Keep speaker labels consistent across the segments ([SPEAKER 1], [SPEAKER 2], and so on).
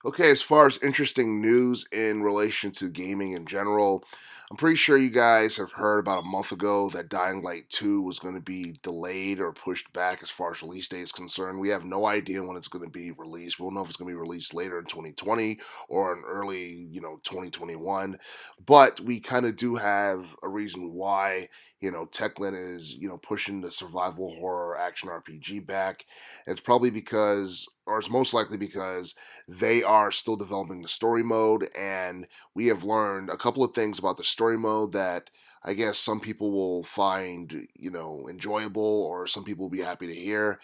[SPEAKER 1] Okay, as far as interesting news in relation to gaming in general, I'm pretty sure you guys have heard about a month ago that Dying Light 2 was going to be delayed or pushed back as far as release date is concerned. We have no idea when it's going to be released. We'll know if it's going to be released later in 2020 or in early, 2021. But we kind of do have a reason why, Techland is, pushing the survival horror action RPG back. It's probably because, or it's most likely because they are still developing the story mode, and we have learned a couple of things about the story mode that I guess some people will find, enjoyable, or some people will be happy to hear.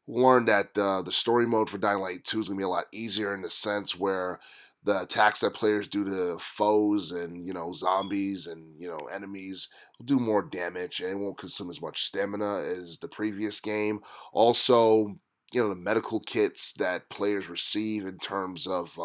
[SPEAKER 1] We learned that the story mode for Dying Light 2 is going to be a lot easier in the sense where the attacks that players do to foes and zombies and enemies will do more damage, and it won't consume as much stamina as the previous game. Also, the medical kits that players receive in terms of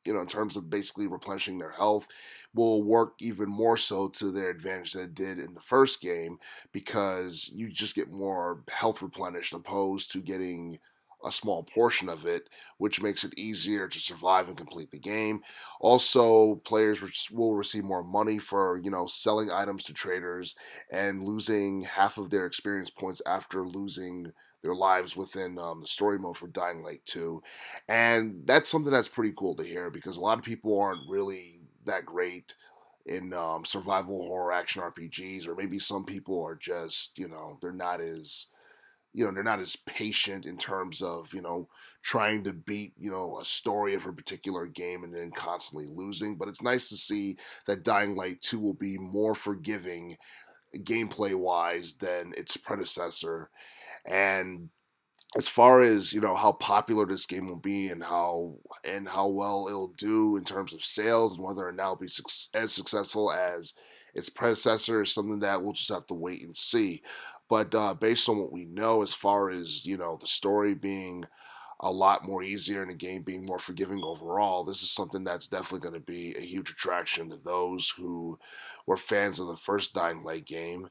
[SPEAKER 1] in terms of basically replenishing their health, will work even more so to their advantage than it did in the first game, because you just get more health replenished opposed to getting a small portion of it, which makes it easier to survive and complete the game. Also, players will receive more money for selling items to traders and losing half of their experience points after losing their lives within the story mode for Dying Light 2. And that's something that's pretty cool to hear because a lot of people aren't really that great in survival horror action RPGs, or maybe some people are just, they're not as patient in terms of trying to beat a story of a particular game and then constantly losing. But it's nice to see that Dying Light 2 will be more forgiving gameplay wise than its predecessor. And as far as how popular this game will be and how well it'll do in terms of sales and whether or not it'll be as successful as its predecessor is something that we'll just have to wait and see. But based on what we know, as far as the story being a lot more easier and the game being more forgiving overall, this is something that's definitely going to be a huge attraction to those who were fans of the first Dying Light game.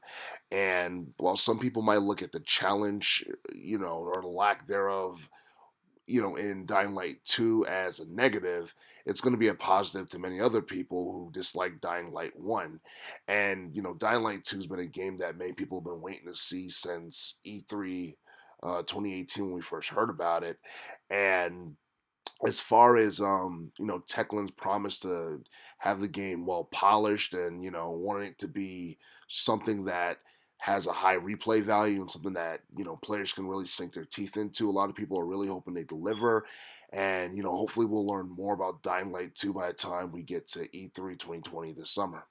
[SPEAKER 1] And while some people might look at the challenge, or the lack thereof, in Dying Light 2 as a negative, it's going to be a positive to many other people who dislike Dying Light 1. And, Dying Light 2 has been a game that many people have been waiting to see since E3 2018 when we first heard about it. And as far as Techland's promise to have the game well polished and wanting it to be something that has a high replay value and something that players can really sink their teeth into, a lot of people are really hoping they deliver. And hopefully we'll learn more about Dying Light 2 by the time we get to E3 2020 this summer.